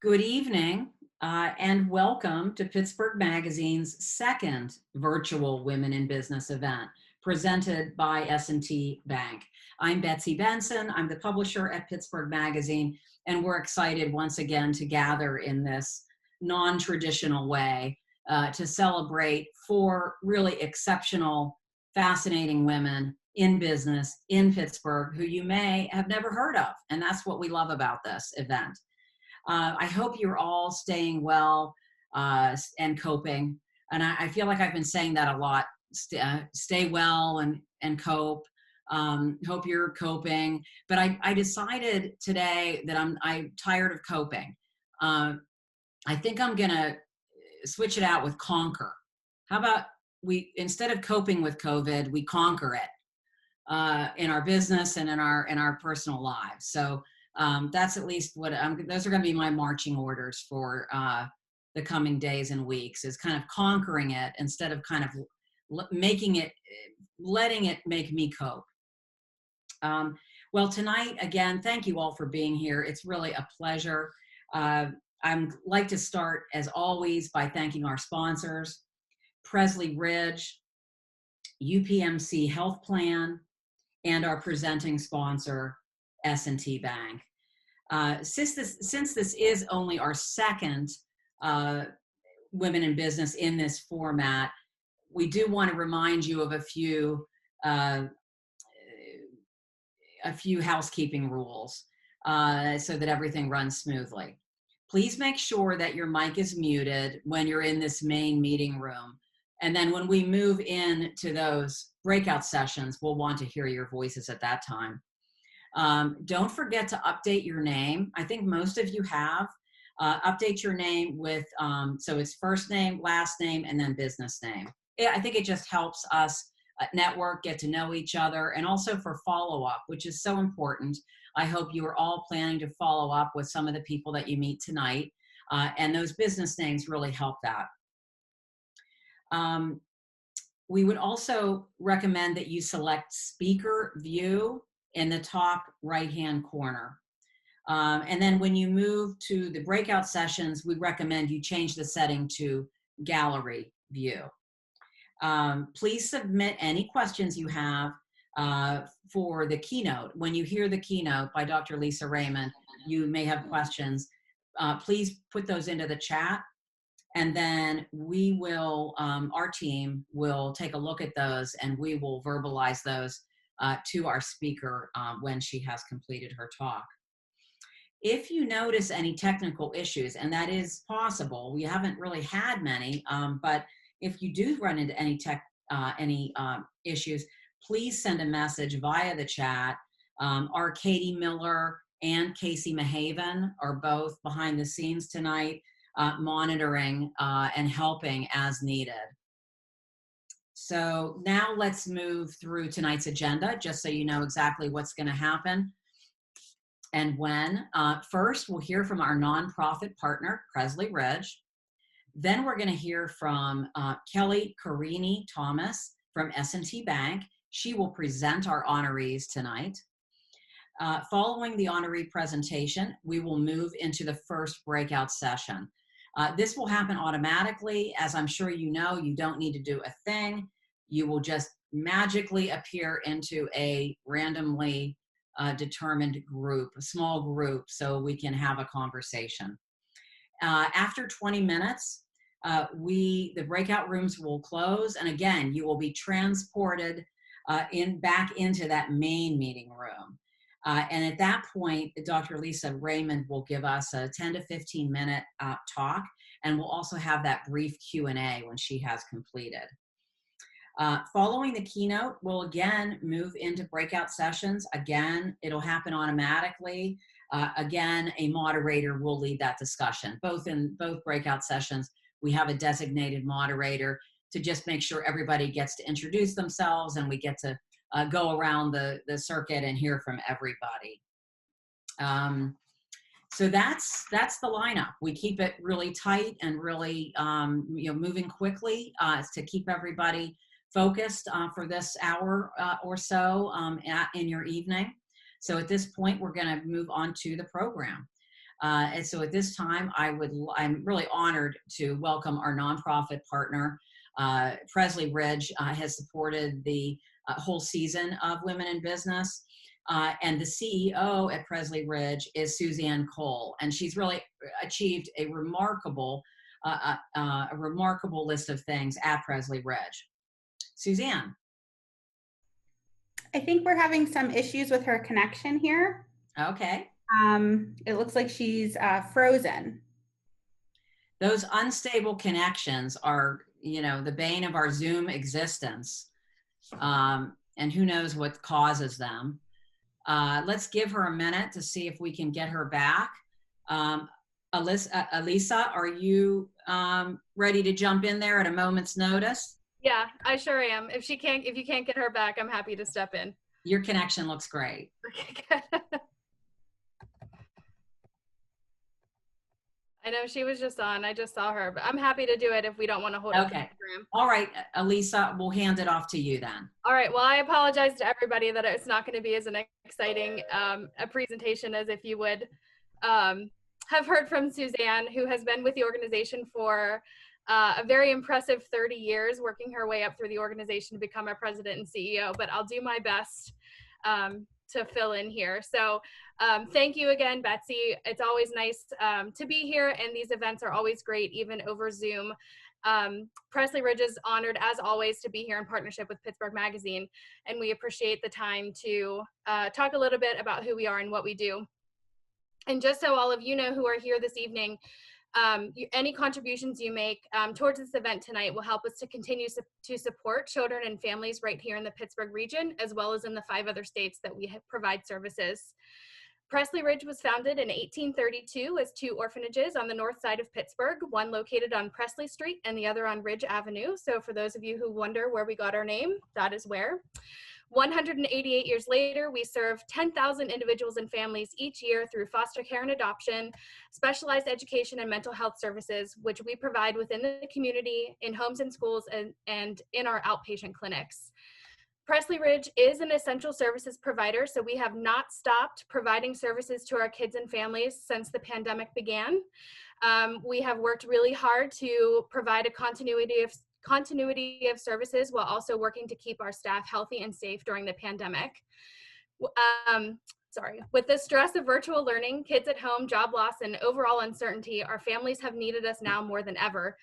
Good evening, and welcome to Pittsburgh Magazine's second virtual Women in Business event, presented by S&T Bank. I'm Betsy Benson. I'm the publisher at Pittsburgh Magazine, and we're excited once again to gather in this non-traditional way to celebrate four really exceptional, fascinating women in business in Pittsburgh who you may have never heard of, and that's what we love about this event. I hope you're all staying well and coping. And I feel like I've been saying that a lot. Stay well and cope. Hope you're coping. But I decided today that I'm tired of coping. I think I'm gonna switch it out with conquer. How about we, instead of coping with COVID, we conquer it in our business and in our personal lives. So that's at least what those are going to be my marching orders for the coming days and weeks, is kind of conquering it instead of kind of making it, letting it make me cope. Well, tonight, again, thank you all for being here. It's really a pleasure. I'd like to start, as always, by thanking our sponsors, Presley Ridge, UPMC Health Plan, and our presenting sponsor, S&T Bank. Since this is only our second Women in Business in this format, we do want to remind you of a few housekeeping rules so that everything runs smoothly. Please make sure that your mic is muted when you're in this main meeting room. And then when we move into those breakout sessions, we'll want to hear your voices at that time. Don't forget to update your name. I think most of you have. Update your name with, so it's first name, last name, and then business name. I think it just helps us network, get to know each other, and also for follow-up, which is so important. I hope you are all planning to follow up with some of the people that you meet tonight, and those business names really help that. We would also recommend that you select speaker view in the top right-hand corner. And then when you move to the breakout sessions, we recommend you change the setting to gallery view. Please submit any questions you have for the keynote. When you hear the keynote by Dr. Lisa Raymond, you may have questions. Please put those into the chat, and then we will, our team will take a look at those, and we will verbalize those to our speaker when she has completed her talk. If you notice any technical issues, and that is possible, we haven't really had many, but if you do run into any issues, please send a message via the chat. Our Katie Miller and Casey Mahaven are both behind the scenes tonight, monitoring and helping as needed. So now let's move through tonight's agenda, just so you know exactly what's going to happen and when. First, we'll hear from our nonprofit partner, Presley Ridge. Then we're going to hear from Kelly Carini Thomas from S&T Bank. She will present our honorees tonight. Following the honoree presentation, we will move into the first breakout session. This will happen automatically. As I'm sure you know, you don't need to do a thing. You will just magically appear into a randomly determined group, a small group, so we can have a conversation. After 20 minutes, the breakout rooms will close, and again, you will be transported back into that main meeting room. And at that point, Dr. Lisa Raymond will give us a 10 to 15 minute talk, and we'll also have that brief Q&A when she has completed. Following the keynote, we'll again move into breakout sessions. Again, it'll happen automatically. Again, a moderator will lead that discussion. In both breakout sessions, we have a designated moderator to just make sure everybody gets to introduce themselves, and we get to go around the circuit and hear from everybody. So that's the lineup. We keep it really tight and really moving quickly to keep everybody focused for this hour or so in your evening. So at this point, we're going to move on to the program. And so at this time, I'm really honored to welcome our nonprofit partner. Presley Ridge has supported the whole season of Women in Business. And the CEO at Presley Ridge is Suzanne Cole, and she's really achieved a remarkable list of things at Presley Ridge. Suzanne. I think we're having some issues with her connection here. Okay. It looks like she's frozen. Those unstable connections are, the bane of our Zoom existence. And who knows what causes them. Let's give her a minute to see if we can get her back. Alisa, are you ready to jump in there at a moment's notice? Yeah, I sure am. If you can't get her back, I'm happy to step in. Your connection looks great. Okay, good. I know she was just on. I just saw her, but I'm happy to do it if we don't want to hold up the program. All right, Alisa, we'll hand it off to you then. All right. Well, I apologize to everybody that it's not going to be as an exciting a presentation as if you would have heard from Suzanne, who has been with the organization for a very impressive 30 years, working her way up through the organization to become our president and CEO, but I'll do my best to fill in here. So thank you again, Betsy. It's always nice to be here, and these events are always great, even over Zoom. Presley Ridge is honored, as always, to be here in partnership with Pittsburgh Magazine, and we appreciate the time to talk a little bit about who we are and what we do. And just so all of you know who are here this evening, any contributions you make towards this event tonight will help us to continue to support children and families right here in the Pittsburgh region, as well as in the 5 other states that we provide services. Presley Ridge was founded in 1832 as 2 orphanages on the north side of Pittsburgh, one located on Pressley Street and the other on Ridge Avenue. So for those of you who wonder where we got our name, that is where. 188 years later, we serve 10,000 individuals and families each year through foster care and adoption, specialized education and mental health services, which we provide within the community, in homes and schools, and in our outpatient clinics. Presley Ridge is an essential services provider, so we have not stopped providing services to our kids and families since the pandemic began. We have worked really hard to provide a continuity of services while also working to keep our staff healthy and safe during the pandemic. With the stress of virtual learning, kids at home, job loss, and overall uncertainty, our families have needed us now more than ever.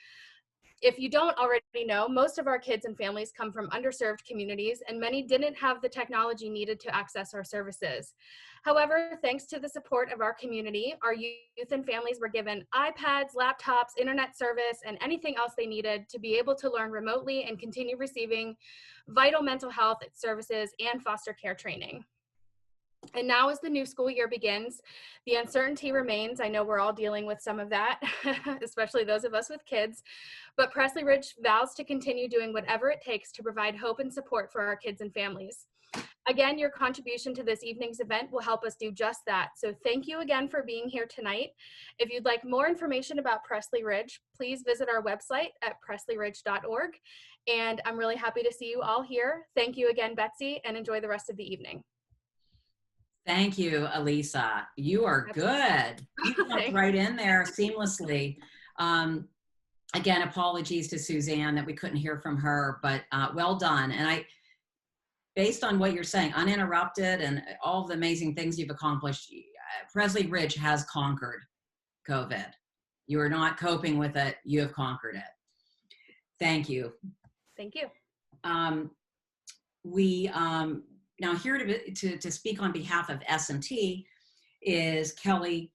If you don't already know, most of our kids and families come from underserved communities, and many didn't have the technology needed to access our services. However, thanks to the support of our community, our youth and families were given iPads, laptops, internet service, and anything else they needed to be able to learn remotely and continue receiving vital mental health services and foster care training. And now as the new school year begins, the uncertainty remains. I know we're all dealing with some of that, especially those of us with kids, but Presley Ridge vows to continue doing whatever it takes to provide hope and support for our kids and families. Again, your contribution to this evening's event will help us do just that. So thank you again for being here tonight. If you'd like more information about Presley Ridge, please visit our website at presleyridge.org. And I'm really happy to see you all here. Thank you again, Betsy, and enjoy the rest of the evening. Thank you, Alisa. You are good. You jumped right in there seamlessly. Again, apologies to Suzanne that we couldn't hear from her, but well done. And based on what you're saying, uninterrupted and all the amazing things you've accomplished, Presley Ridge has conquered COVID. You are not coping with it. You have conquered it. Thank you. Thank you. Now here to speak on behalf of S&T is Kelly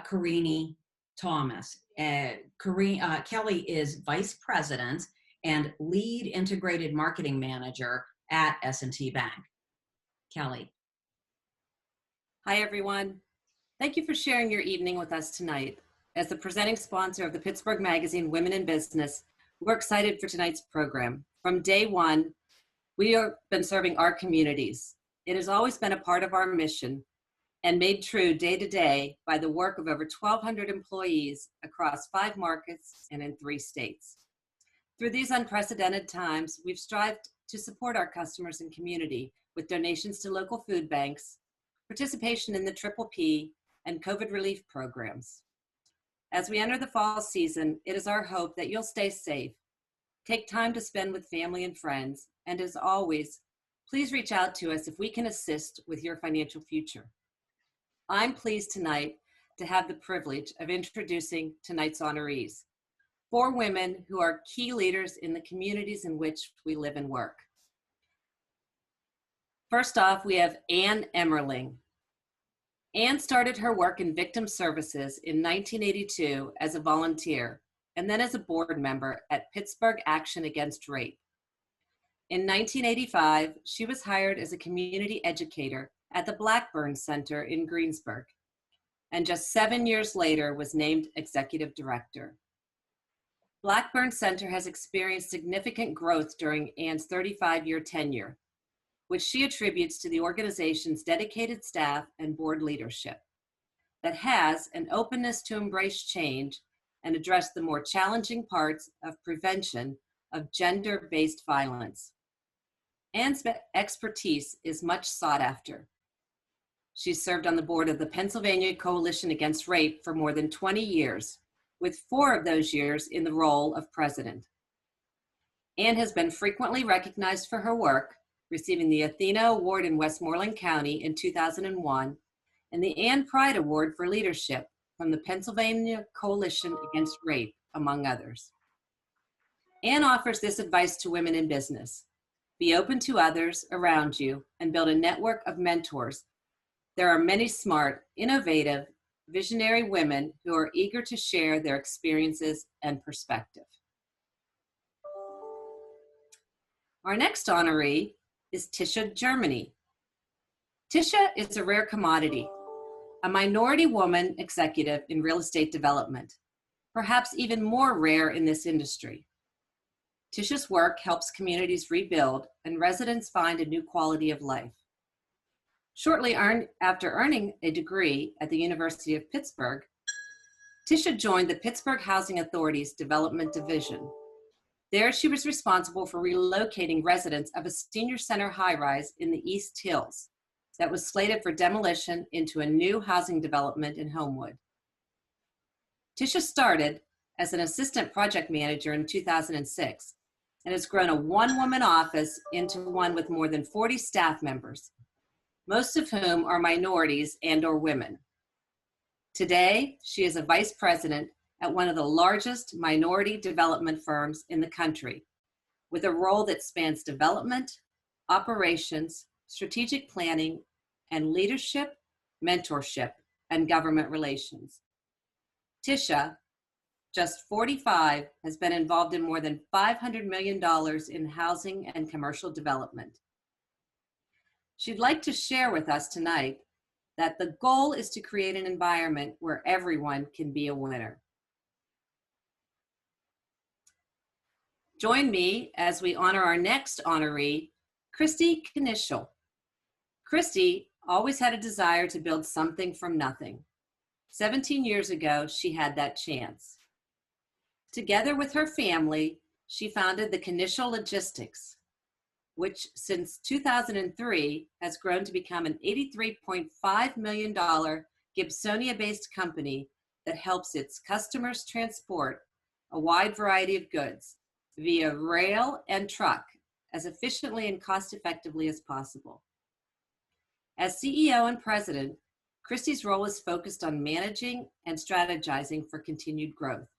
Carini Thomas. Kelly is Vice President and Lead Integrated Marketing Manager at S&T Bank. Kelly. Hi, everyone. Thank you for sharing your evening with us tonight. As the presenting sponsor of the Pittsburgh Magazine Women in Business, we're excited for tonight's program. From day one, we have been serving our communities. It has always been a part of our mission and made true day to day by the work of over 1,200 employees across 5 markets and in 3 states. Through these unprecedented times, we've strived to support our customers and community with donations to local food banks, participation in the Triple P, and COVID relief programs. As we enter the fall season, it is our hope that you'll stay safe, take time to spend with family and friends, and as always, please reach out to us if we can assist with your financial future. I'm pleased tonight to have the privilege of introducing tonight's honorees, 4 women who are key leaders in the communities in which we live and work. First off, we have Ann Emerling. Ann started her work in victim services in 1982 as a volunteer and then as a board member at Pittsburgh Action Against Rape. In 1985, she was hired as a community educator at the Blackburn Center in Greensburg, and just 7 years later was named executive director. Blackburn Center has experienced significant growth during Ann's 35-year tenure, which she attributes to the organization's dedicated staff and board leadership that has an openness to embrace change and address the more challenging parts of prevention of gender-based violence. Ann's expertise is much sought after. She served on the board of the Pennsylvania Coalition Against Rape for more than 20 years, with 4 of those years in the role of president. Ann has been frequently recognized for her work, receiving the Athena Award in Westmoreland County in 2001 and the Ann Pride Award for Leadership from the Pennsylvania Coalition Against Rape, among others. Ann offers this advice to women in business: be open to others around you and build a network of mentors. There are many smart, innovative, visionary women who are eager to share their experiences and perspective. Our next honoree is Tisha Germany. Tisha is a rare commodity, a minority woman executive in real estate development, perhaps even more rare in this industry. Tisha's work helps communities rebuild and residents find a new quality of life. Shortly after earning a degree at the University of Pittsburgh, Tisha joined the Pittsburgh Housing Authority's Development Division. There, she was responsible for relocating residents of a senior center high-rise in the East Hills that was slated for demolition into a new housing development in Homewood. Tisha started as an assistant project manager in 2006 and has grown a one-woman office into one with more than 40 staff members, most of whom are minorities and/or women. Today, she is a vice president at one of the largest minority development firms in the country, with a role that spans development, operations, strategic planning, and leadership, mentorship, and government relations. Tisha, just 45, has been involved in more than $500 million in housing and commercial development. She'd like to share with us tonight that the goal is to create an environment where everyone can be a winner. Join me as we honor our next honoree, Kristy Kishel. Kristy always had a desire to build something from nothing. 17 years ago, she had that chance. Together with her family, she founded the Kishel Logistics, which since 2003 has grown to become an $83.5 million Gibsonia-based company that helps its customers transport a wide variety of goods via rail and truck as efficiently and cost-effectively as possible. As CEO and president, Kristy's role is focused on managing and strategizing for continued growth.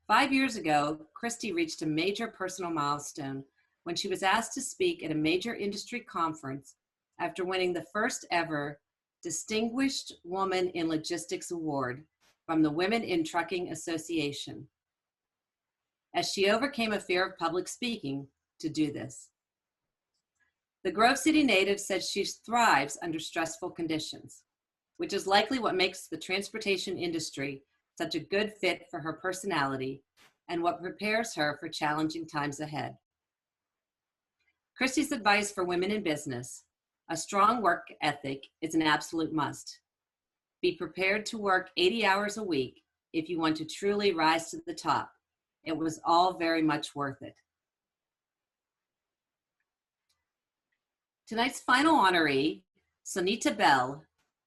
5 years ago, Kristy reached a major personal milestone when she was asked to speak at a major industry conference after winning the first ever Distinguished Woman in Logistics Award from the Women in Trucking Association, as she overcame a fear of public speaking to do this. The Grove City native says she thrives under stressful conditions, which is likely what makes the transportation industry such a good fit for her personality and what prepares her for challenging times ahead. Kristy's advice for women in business: a strong work ethic is an absolute must. Be prepared to work 80 hours a week if you want to truly rise to the top. It was all very much worth it. Tonight's final honoree, Sonita Bell,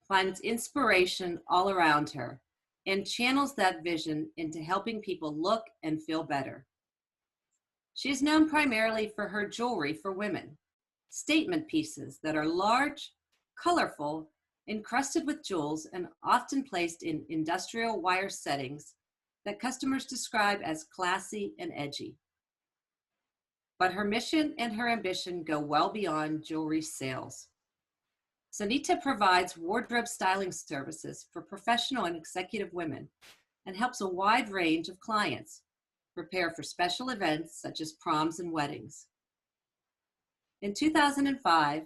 finds inspiration all around her, and channels that vision into helping people look and feel better. She is known primarily for her jewelry for women, statement pieces that are large, colorful, encrusted with jewels, and often placed in industrial wire settings that customers describe as classy and edgy. But her mission and her ambition go well beyond jewelry sales. Sonita provides wardrobe styling services for professional and executive women and helps a wide range of clients prepare for special events such as proms and weddings. In 2005,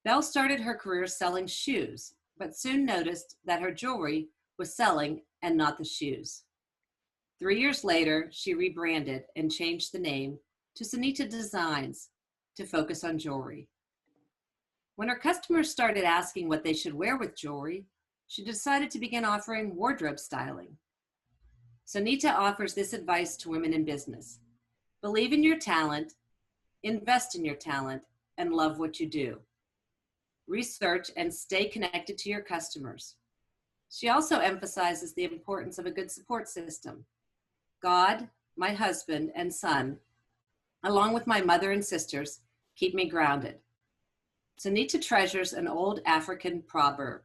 Bell started her career selling shoes, but soon noticed that her jewelry was selling and not the shoes. 3 years later, she rebranded and changed the name to Sonita Designs to focus on jewelry. When her customers started asking what they should wear with jewelry, she decided to begin offering wardrobe styling. Sonita offers this advice to women in business. Believe in your talent, invest in your talent, and love what you do. Research and stay connected to your customers. She also emphasizes the importance of a good support system. God, my husband, and son, along with my mother and sisters, keep me grounded. Sonita treasures an old African proverb.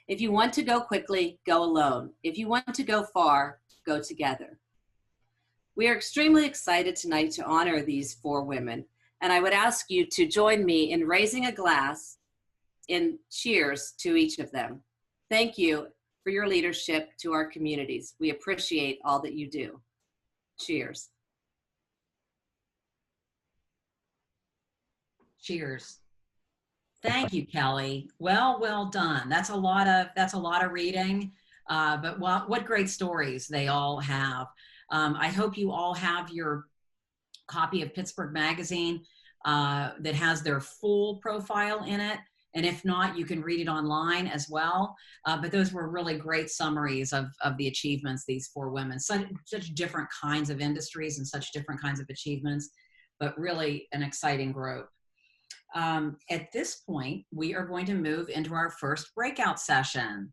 If you want to go quickly, go alone. If you want to go far, go together. We are extremely excited tonight to honor these 4 women, and I would ask you to join me in raising a glass in cheers to each of them. Thank you for your leadership to our communities. We appreciate all that you do. Cheers. Cheers. Thank you, Kelly. Well done. That's a lot of reading, but what great stories they all have. I hope you all have your copy of Pittsburgh Magazine that has their full profile in it. And if not, you can read it online as well. But those were really great summaries of the achievements these 4 women, such different kinds of industries and such different kinds of achievements, but really an exciting group. At this point, we are going to move into our first breakout session.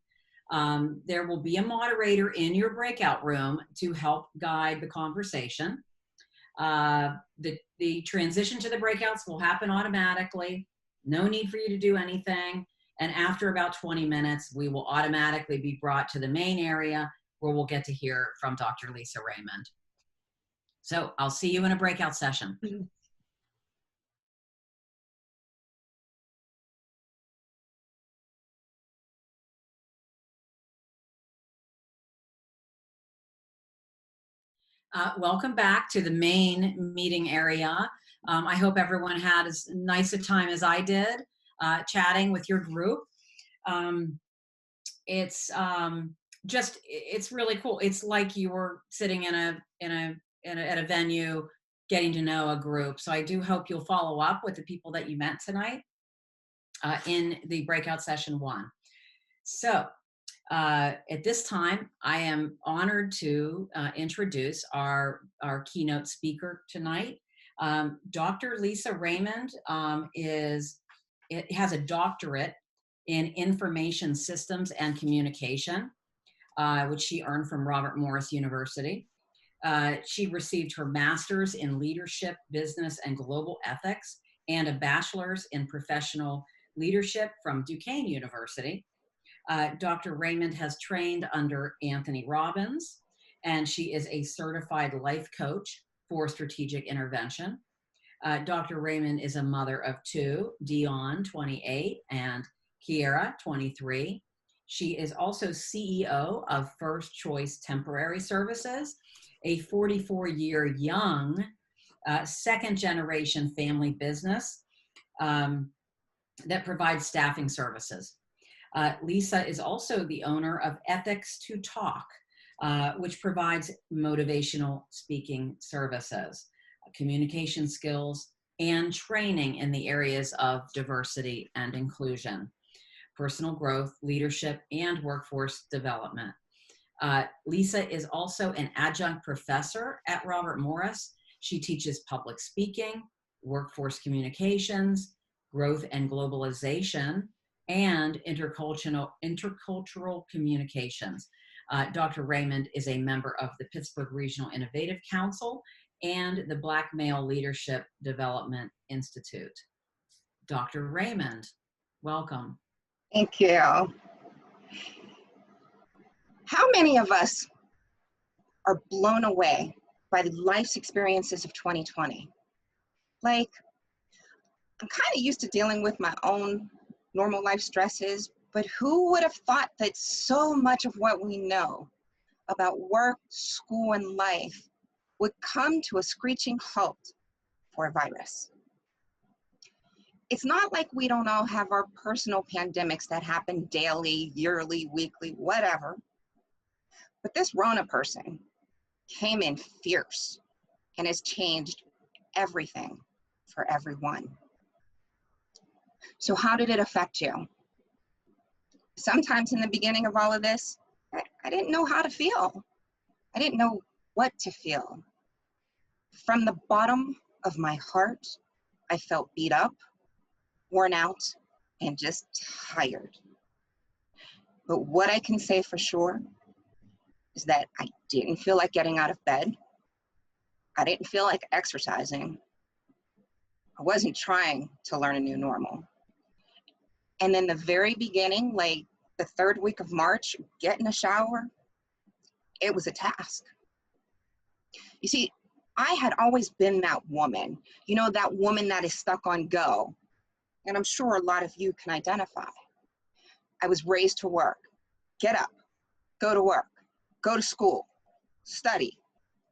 There will be a moderator in your breakout room to help guide the conversation. The transition to the breakouts will happen automatically. No need for you to do anything. And after about 20 minutes, we will automatically be brought to the main area where we'll get to hear from Dr. Lisa Raymond. So I'll see you in a breakout session. Welcome back to the main meeting area. I hope everyone had as nice a time as I did chatting with your group. It's really cool. It's like you were sitting at a venue getting to know a group. So I do hope you'll follow up with the people that you met tonight in the breakout session 1. So at this time, I am honored to introduce our keynote speaker tonight. Dr. Lisa Raymond has a doctorate in information systems and communication, which she earned from Robert Morris University. She received her master's in leadership, business, and global ethics, and a bachelor's in professional leadership from Duquesne University. Dr. Raymond has trained under Anthony Robbins, and she is a certified life coach for strategic intervention. Dr. Raymond is a mother of 2, Dion, 28, and Kiera, 23. She is also CEO of First Choice Temporary Services, a 44-year young second-generation family business that provides staffing services. Lisa is also the owner of Ethics to Talk, which provides motivational speaking services, communication skills, and training in the areas of diversity and inclusion, personal growth, leadership, and workforce development. Lisa is also an adjunct professor at Robert Morris. She teaches public speaking, workforce communications, growth and globalization, and intercultural communications. Dr. Raymond is a member of the Pittsburgh Regional Innovative Council and the Black Male Leadership Development Institute. Dr. Raymond, welcome. Thank you. How many of us are blown away by the life's experiences of 2020? Like, I'm kind of used to dealing with my own normal life stresses, but who would have thought that so much of what we know about work, school, and life would come to a screeching halt for a virus? It's not like we don't all have our personal pandemics that happen daily, yearly, weekly, whatever. But this Rona person came in fierce and has changed everything for everyone. So how did it affect you? Sometimes in the beginning of all of this, I didn't know how to feel. I didn't know what to feel. From the bottom of my heart, I felt beat up, worn out, and just tired. But what I can say for sure is that I didn't feel like getting out of bed. I didn't feel like exercising. I wasn't trying to learn a new normal. And in the very beginning, like the third week of March, getting a shower, it was a task. You see, I had always been that woman, you know, that woman that is stuck on go. And I'm sure a lot of you can identify. I was raised to work, get up, go to work, go to school, study,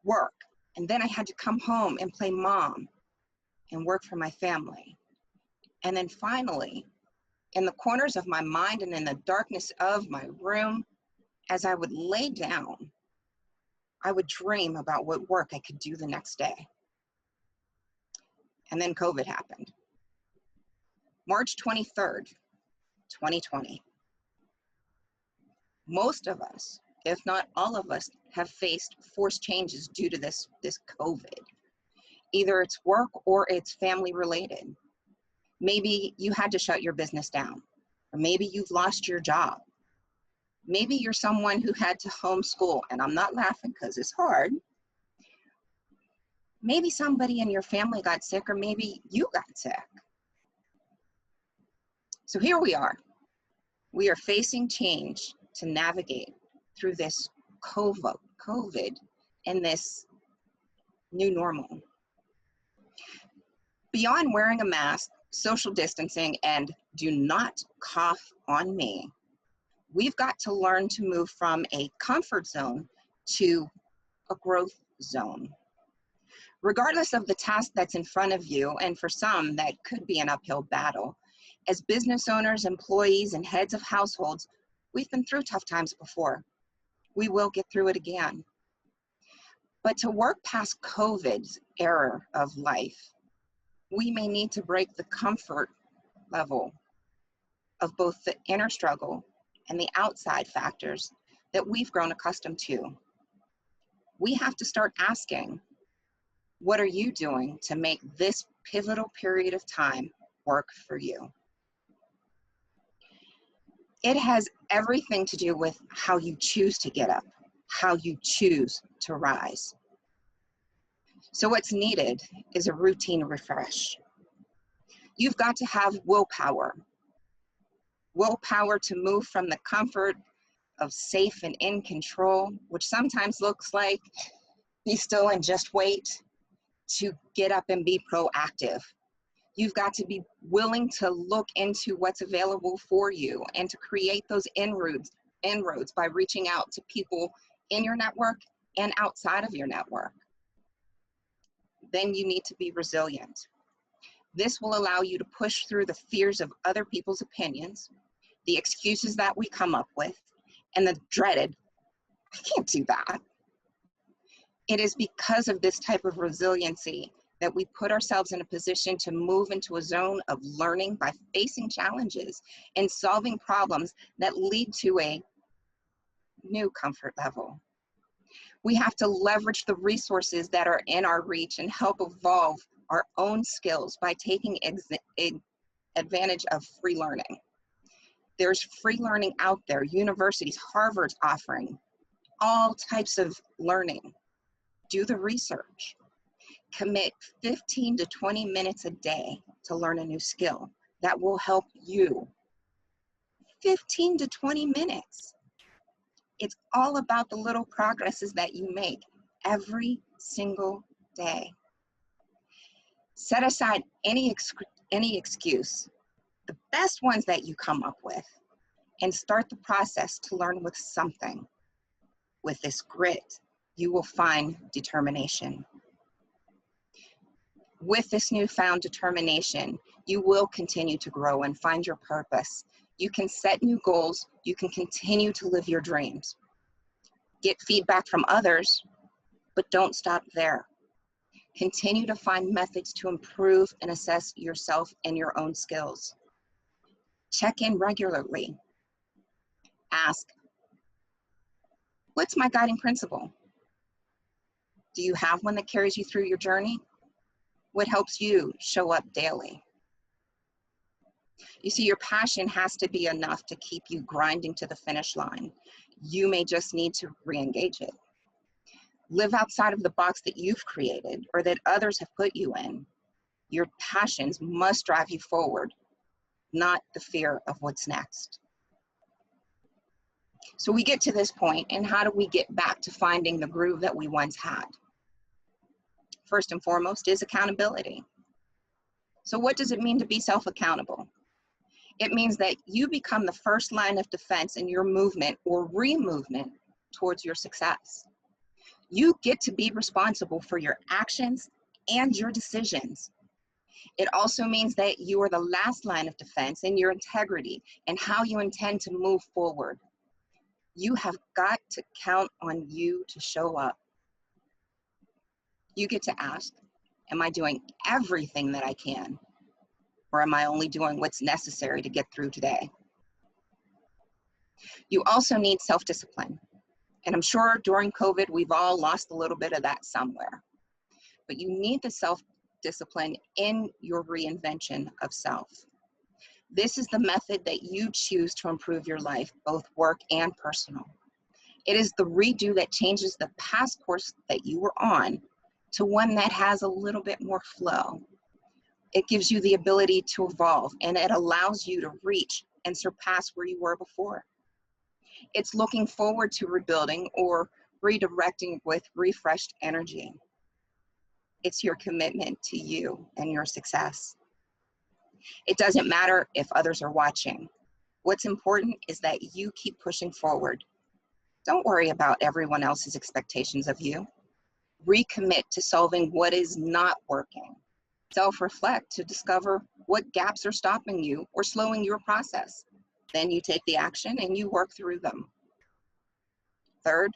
work. And then I had to come home and play mom and work for my family. And then finally, in the corners of my mind and in the darkness of my room, as I would lay down, I would dream about what work I could do the next day. And then COVID happened. March 23rd, 2020. Most of us, if not all of us, have faced forced changes due to this COVID. Either it's work or it's family related. Maybe you had to shut your business down, or maybe you've lost your job. Maybe you're someone who had to homeschool, and I'm not laughing because it's hard. Maybe somebody in your family got sick, or maybe you got sick. So here we are. We are facing change to navigate through this COVID and this new normal. Beyond wearing a mask, social distancing, and do not cough on me, we've got to learn to move from a comfort zone to a growth zone. Regardless of the task that's in front of you, and for some that could be an uphill battle, as business owners, employees, and heads of households, we've been through tough times before. We will get through it again. But to work past COVID's era of life, we may need to break the comfort level of both the inner struggle and the outside factors that we've grown accustomed to. We have to start asking, what are you doing to make this pivotal period of time work for you? It has everything to do with how you choose to get up, how you choose to rise. So what's needed is a routine refresh. You've got to have willpower to move from the comfort of safe and in control, which sometimes looks like be still and just wait, to get up and be proactive. You've got to be willing to look into what's available for you and to create those inroads by reaching out to people in your network and outside of your network. Then you need to be resilient. This will allow you to push through the fears of other people's opinions, the excuses that we come up with, and the dreaded, I can't do that. It is because of this type of resiliency that we put ourselves in a position to move into a zone of learning by facing challenges and solving problems that lead to a new comfort level. We have to leverage the resources that are in our reach and help evolve our own skills by taking advantage of free learning. There's free learning out there. Universities, Harvard's offering all types of learning. Do the research. Commit 15 to 20 minutes a day to learn a new skill that will help you. 15 to 20 minutes. It's all about the little progresses that you make every single day. Set aside any excuse, the best ones that you come up with, and start the process to learn with something. With this grit, you will find determination. With this newfound determination, you will continue to grow and find your purpose. You can set new goals. You can continue to live your dreams. Get feedback from others, but don't stop there. Continue to find methods to improve and assess yourself and your own skills. Check in regularly. Ask, what's my guiding principle? Do you have one that carries you through your journey? What helps you show up daily? You see, your passion has to be enough to keep you grinding to the finish line. You may just need to re-engage it. Live outside of the box that you've created or that others have put you in. Your passions must drive you forward, not the fear of what's next. So we get to this point, and how do we get back to finding the groove that we once had? First and foremost is accountability. So what does it mean to be self-accountable? It means that you become the first line of defense in your movement or re-movement towards your success. You get to be responsible for your actions and your decisions. It also means that you are the last line of defense in your integrity and how you intend to move forward. You have got to count on you to show up. You get to ask, am I doing everything that I can? Or am I only doing what's necessary to get through today? You also need self-discipline. And I'm sure during COVID, we've all lost a little bit of that somewhere. But you need the self-discipline in your reinvention of self. This is the method that you choose to improve your life, both work and personal. It is the redo that changes the past course that you were on to one that has a little bit more flow. It gives you the ability to evolve, and it allows you to reach and surpass where you were before. It's looking forward to rebuilding or redirecting with refreshed energy. It's your commitment to you and your success. It doesn't matter if others are watching. What's important is that you keep pushing forward. Don't worry about everyone else's expectations of you. Recommit to solving what is not working. Self-reflect to discover what gaps are stopping you or slowing your process. Then you take the action and you work through them. Third,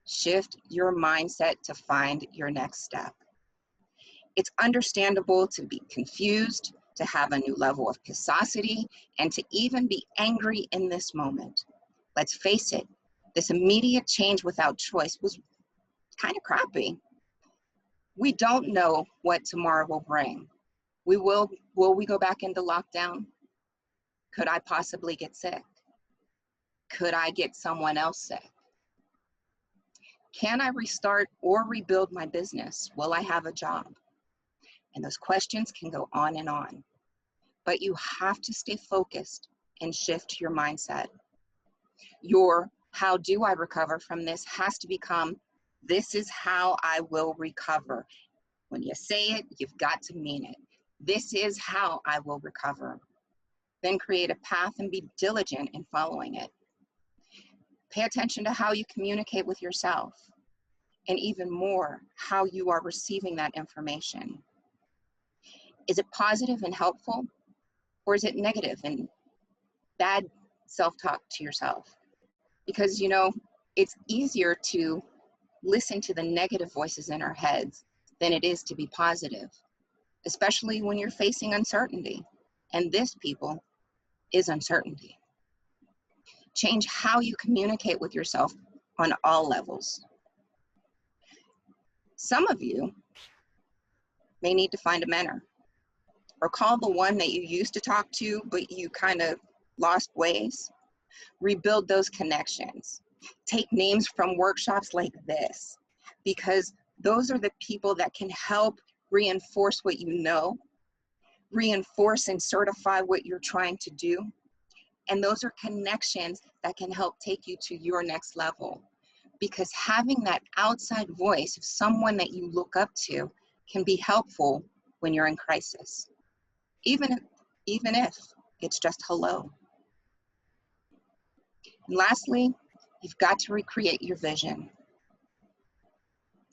shift your mindset to find your next step. It's understandable to be confused, to have a new level of curiosity, and to even be angry in this moment. Let's face it, this immediate change without choice was kind of crappy. We don't know what tomorrow will bring. Will we go back into lockdown? Could I possibly get sick? Could I get someone else sick? Can I restart or rebuild my business? Will I have a job? And those questions can go on and on. But you have to stay focused and shift your mindset. Your how do I recover from this has to become, this is how I will recover. When you say it, you've got to mean it. This is how I will recover. Then create a path and be diligent in following it. Pay attention to how you communicate with yourself, and even more, how you are receiving that information. Is it positive and helpful, or is it negative and bad self-talk to yourself? Because, you know, it's easier to listen to the negative voices in our heads than it is to be positive, especially when you're facing uncertainty. And this, people, is uncertainty. Change how you communicate with yourself on all levels. Some of you may need to find a mentor, or call the one that you used to talk to, but you kind of lost ways, rebuild those connections. Take names from workshops like this, because those are the people that can help reinforce what you know, reinforce and certify what you're trying to do. And those are connections that can help take you to your next level. Because having that outside voice of someone that you look up to can be helpful when you're in crisis, even if it's just hello. And lastly, you've got to recreate your vision.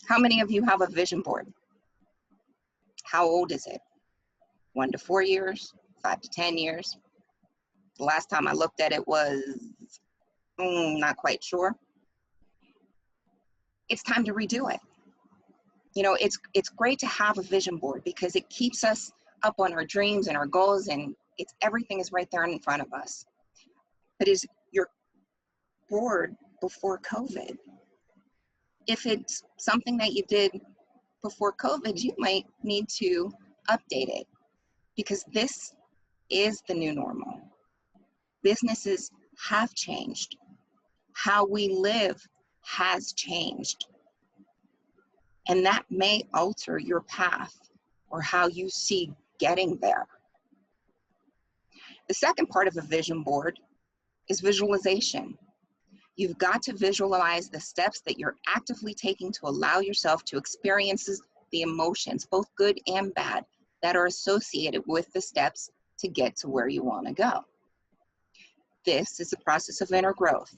How many of you have a vision board? How old is it? 1 to 4 years, 5 to 10 years? The last time I looked at it was, not quite sure. It's time to redo it. You know, it's great to have a vision board because it keeps us up on our dreams and our goals, and everything is right there in front of us. But is your board before COVID? If it's something that you did before COVID, you might need to update it, because this is the new normal. Businesses have changed. How we live has changed. And that may alter your path or how you see getting there. The second part of a vision board is visualization. You've got to visualize the steps that you're actively taking to allow yourself to experience the emotions, both good and bad, that are associated with the steps to get to where you want to go. This is a process of inner growth.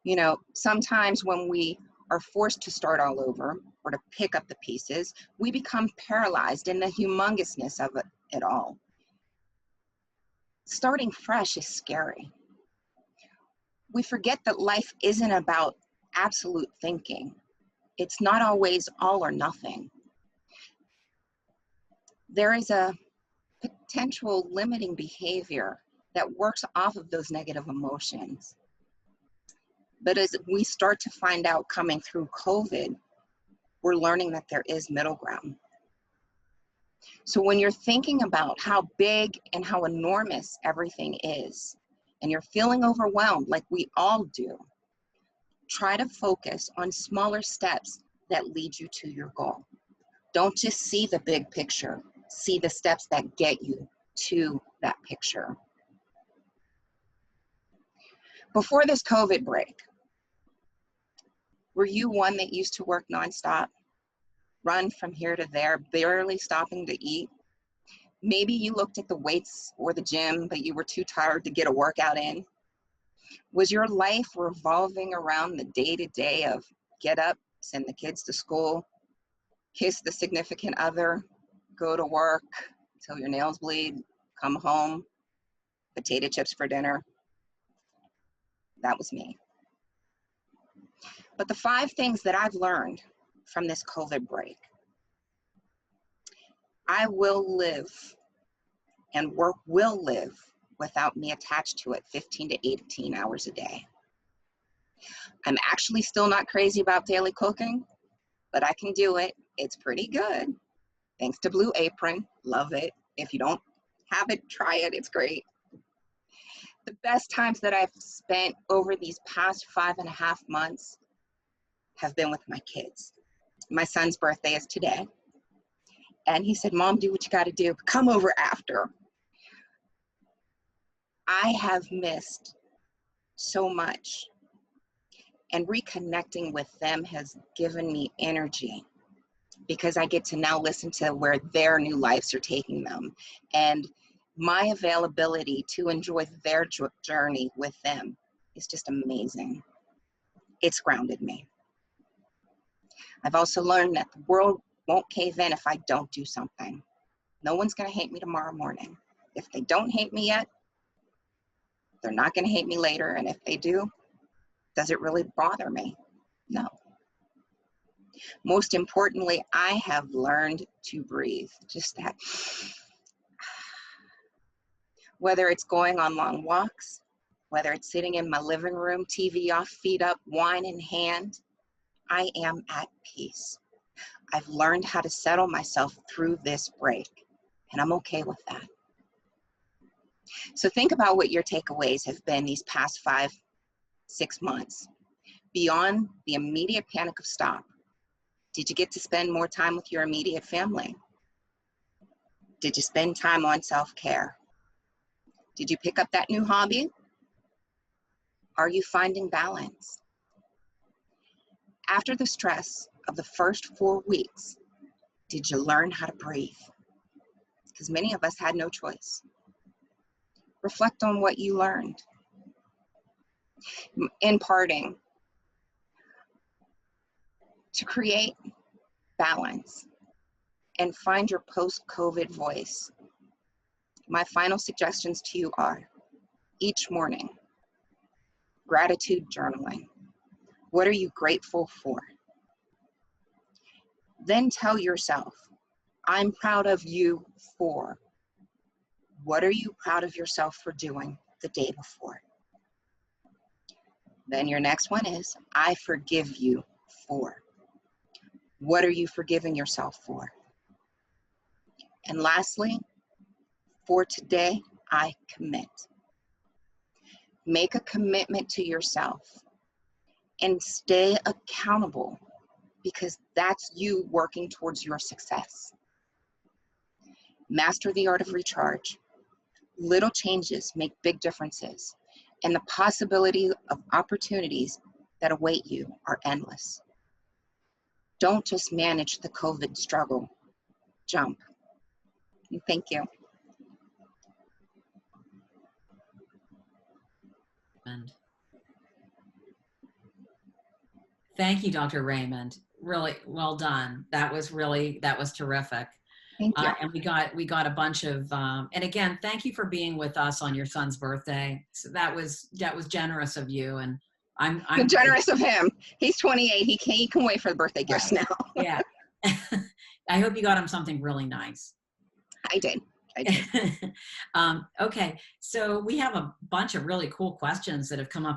You know, sometimes when we are forced to start all over or to pick up the pieces, we become paralyzed in the humongousness of it all. Starting fresh is scary. We forget that life isn't about absolute thinking. It's not always all or nothing. There is a potential limiting behavior that works off of those negative emotions. But as we start to find out coming through COVID, we're learning that there is middle ground. So when you're thinking about how big and how enormous everything is, and you're feeling overwhelmed like we all do, try to focus on smaller steps that lead you to your goal. Don't just see the big picture, see the steps that get you to that picture. Before this COVID break, were you one that used to work nonstop, run from here to there, barely stopping to eat? Maybe you looked at the weights or the gym, but you were too tired to get a workout in. Was your life revolving around the day-to-day of get up, send the kids to school, kiss the significant other, go to work till your nails bleed, come home, potato chips for dinner? That was me. But the 5 things that I've learned from this COVID break: I will live and work will live without me attached to it 15 to 18 hours a day. I'm actually still not crazy about daily cooking, but I can do it. It's pretty good. Thanks to Blue Apron. Love it. If you don't have it, try it. It's great. The best times that I've spent over these past 5.5 months have been with my kids. My son's birthday is today. And he said, "Mom, do what you got to do. Come over after." I have missed so much. And reconnecting with them has given me energy, because I get to now listen to where their new lives are taking them. And my availability to enjoy their journey with them is just amazing. It's grounded me. I've also learned that the world won't cave in if I don't do something. No one's going to hate me tomorrow morning. If they don't hate me yet, they're not going to hate me later. And if they do, does it really bother me? No. Most importantly, I have learned to breathe. Just that. Whether it's going on long walks, whether it's sitting in my living room, TV off, feet up, wine in hand, I am at peace. I've learned how to settle myself through this break, and I'm okay with that. So think about what your takeaways have been these past 5-6 months. Beyond the immediate panic of stop, did you get to spend more time with your immediate family? Did you spend time on self-care? Did you pick up that new hobby? Are you finding balance? After the stress of the first 4 weeks, did you learn how to breathe? Because many of us had no choice. Reflect on what you learned. In parting, to create balance and find your post-COVID voice, my final suggestions to you are, each morning, gratitude journaling. What are you grateful for? Then tell yourself, I'm proud of you for. What are you proud of yourself for doing the day before? Then your next one is, I forgive you for. What are you forgiving yourself for? And lastly, for today, I commit. Make a commitment to yourself and stay accountable, because that's you working towards your success. Master the art of recharge. Little changes make big differences, and the possibility of opportunities that await you are endless. Don't just manage the COVID struggle, jump. And thank you. Thank you, Dr. Raymond. Really well done. That was terrific. Thank you. And we got a bunch of, and again, thank you for being with us on your son's birthday. So that was generous of you. And I'm generous of him. He's 28. He can wait for the birthday gifts now. Yeah. I hope you got him something really nice. I did. Okay. So we have a bunch of really cool questions that have come up in